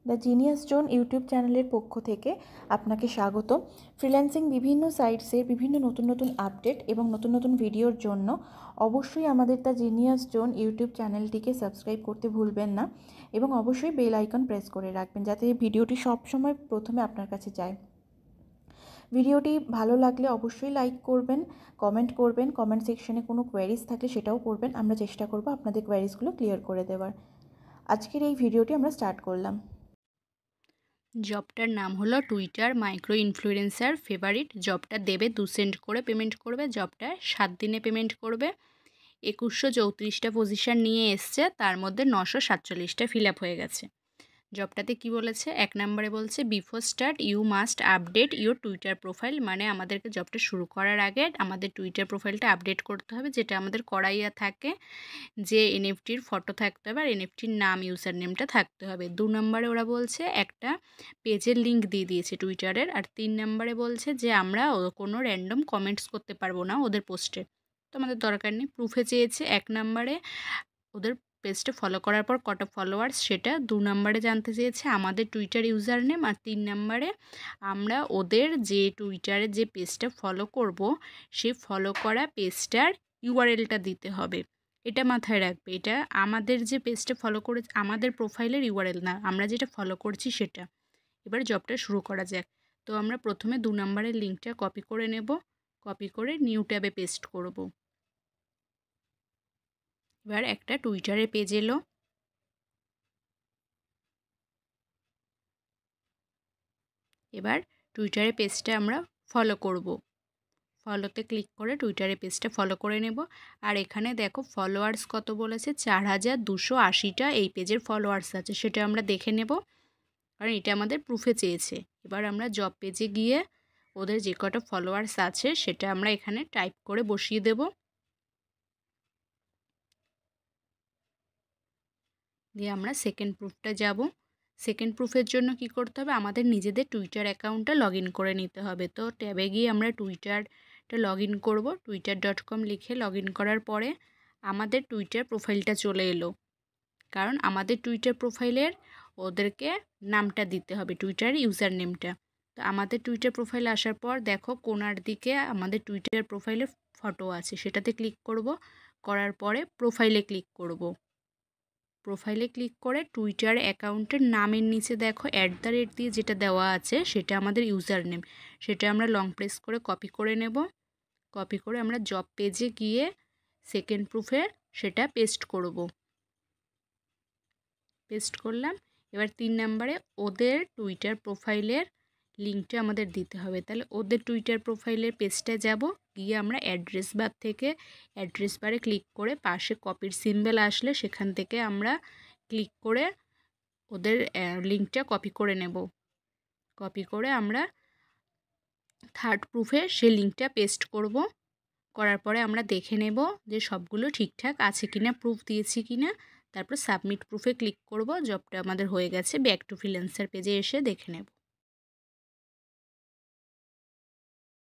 The genius zone YouTube চ্যানেলের পক্ষ থেকে আপনাকে স্বাগত। ফ্রিল্যান্সিং বিভিন্ন সাইটসের বিভিন্ন নতুন নতুন আপডেট এবং নতুন নতুন ভিডিওর জন্য অবশ্যই আমাদের দ্য জিনিয়াস জোন ইউটিউব চ্যানেলটিকে সাবস্ক্রাইব করতে ভুলবেন না এবং অবশ্যই বেল আইকন প্রেস করে রাখবেন যাতে ভিডিওটি সবসময় প্রথমে আপনার কাছে যায়। ভিডিওটি ভালো লাগলে অবশ্যই লাইক করবেন, কমেন্ট করবেন, কমেন্ট সেকশনে কোনো কোয়ারিজ থাকলে সেটাও করবেন। আমরা চেষ্টা করব আপনাদের কোয়ারিজগুলো ক্লিয়ার করে দেওয়ার। আজকের এই ভিডিওটি আমরা স্টার্ট করলাম। জবটার নাম হলো টুইটার মাইক্রো ইনফ্লুয়েন্সার ফেভারিট। জবটা দেবে 2 সেন্ট করে পেমেন্ট করবে। জবটা 7 দিনে পেমেন্ট করবে। 2134টা পজিশন নিয়ে এসছে, তার মধ্যে 947টা ফিল আপ হয়ে গেছে। জবটাতে কি বলেছে, 1 নম্বরে বলছে before start you must update your Twitter profile, মানে আমাদেরকে জবটা শুরু করার আগে আমাদের টুইটার প্রোফাইলটা আপডেট করতে হবে, যেটা আমাদের করাইয়া থাকে, যে এনএফটির ফটো থাকতে হবে আর এনএফটির নাম ইউজার নেমটা থাকতে হবে। 2 নম্বরে ওরা বলছে একটা পেজের লিঙ্ক দিয়ে দিয়েছে টুইটারের। আর 3 নম্বরে বলছে যে আমরা কোনো র্যান্ডম কমেন্টস করতে পারবো না ওদের পোস্টে, তো আমাদের দরকার নেই। প্রুফে চেয়েছে 1 নম্বরে ওদের পেজটা ফলো করার পর কটা ফলোয়ার্স, সেটা 2 নম্বরে জানতে চেয়েছে আমাদের টুইটার ইউজার নেম, আর 3 নম্বরে আমরা ওদের যে টুইটারে যে পেজটা ফলো করব সেই ফলো করা পেজটার ইউআরএলটা দিতে হবে। এটা মাথায় রাখবে, এটা আমাদের যে পেজটা ফলো করে আমাদের প্রোফাইলের ইউআরএল না, আমরা যেটা ফলো করছি সেটা। এবার জবটা শুরু করা যাক। তো আমরা প্রথমে 2 নম্বরের লিঙ্কটা কপি করে নেব, কপি করে নিউ ট্যাবে পেস্ট করব। এবার একটা টুইটারের পেজ এলো। এবার টুইটারের পেজটা আমরা ফলো করব। ফলোতে ক্লিক করে টুইটারের পেজটা ফলো করে নেব। আর এখানে দেখো ফলোয়ার্স কত বলেছে, 4280টা এই পেজের ফলোয়ার্স আছে, সেটা আমরা দেখে নেব, কারণ এটা আমাদের প্রুফে চেয়েছে। এবার আমরা জব পেজে গিয়ে ওদের যে কটা ফলোয়ার্স আছে সেটা আমরা এখানে টাইপ করে বসিয়ে দেব। দিয়ে আমরা সেকেন্ড প্রুফটা যাব। সেকেন্ড প্রুফের জন্য কি করতে হবে, আমাদের নিজেদের টুইটার অ্যাকাউন্টটা লগ ইন করে নিতে হবে। তো ট্যাবে গিয়ে আমরা টুইটারটা লগ ইন করবো। twitter.com লিখে লগ ইন করার পরে আমাদের টুইটার প্রোফাইলটা চলে এলো, কারণ আমাদের টুইটার প্রোফাইলের ওদেরকে নামটা দিতে হবে, টুইটার ইউজার নেমটা। তো আমাদের টুইটার প্রোফাইলে আসার পর দেখো কোনার দিকে আমাদের টুইটার প্রোফাইলের ফটো আছে, সেটাতে ক্লিক করব। করার পরে প্রোফাইলে ক্লিক করব। প্রোফাইলে ক্লিক করে টুইটার অ্যাকাউন্টের নামের নিচে দেখো @ দিয়ে যেটা দেওয়া আছে সেটা আমাদের ইউজার নেম, সেটা আমরা লং প্রেস করে কপি করে নেব। কপি করে আমরা জব পেজে গিয়ে সেকেন্ড প্রুফে সেটা পেস্ট করব। পেস্ট করলাম। এবার 3 নম্বরে ওদের টুইটার প্রোফাইলের লিঙ্কটা আমাদের দিতে হবে। তাহলে ওদের টুইটার প্রোফাইলের পেজটায় যাব, গিয়ে আমরা অ্যাড্রেস বার থেকে অ্যাড্রেস বারে ক্লিক করে পাশে কপির সিম্বল আসলে সেখান থেকে আমরা ক্লিক করে ওদের লিঙ্কটা কপি করে নেব। কপি করে আমরা থার্ড প্রুফে সেই লিঙ্কটা পেস্ট করব। করার পরে আমরা দেখে নেব যে সবগুলো ঠিকঠাক আছে কিনা, প্রুফ দিয়েছি কিনা। তারপর সাবমিট প্রুফে ক্লিক করব। জবটা আমাদের হয়ে গেছে। ব্যাক টু ফ্রিল্যান্সার পেজে এসে দেখে নেব।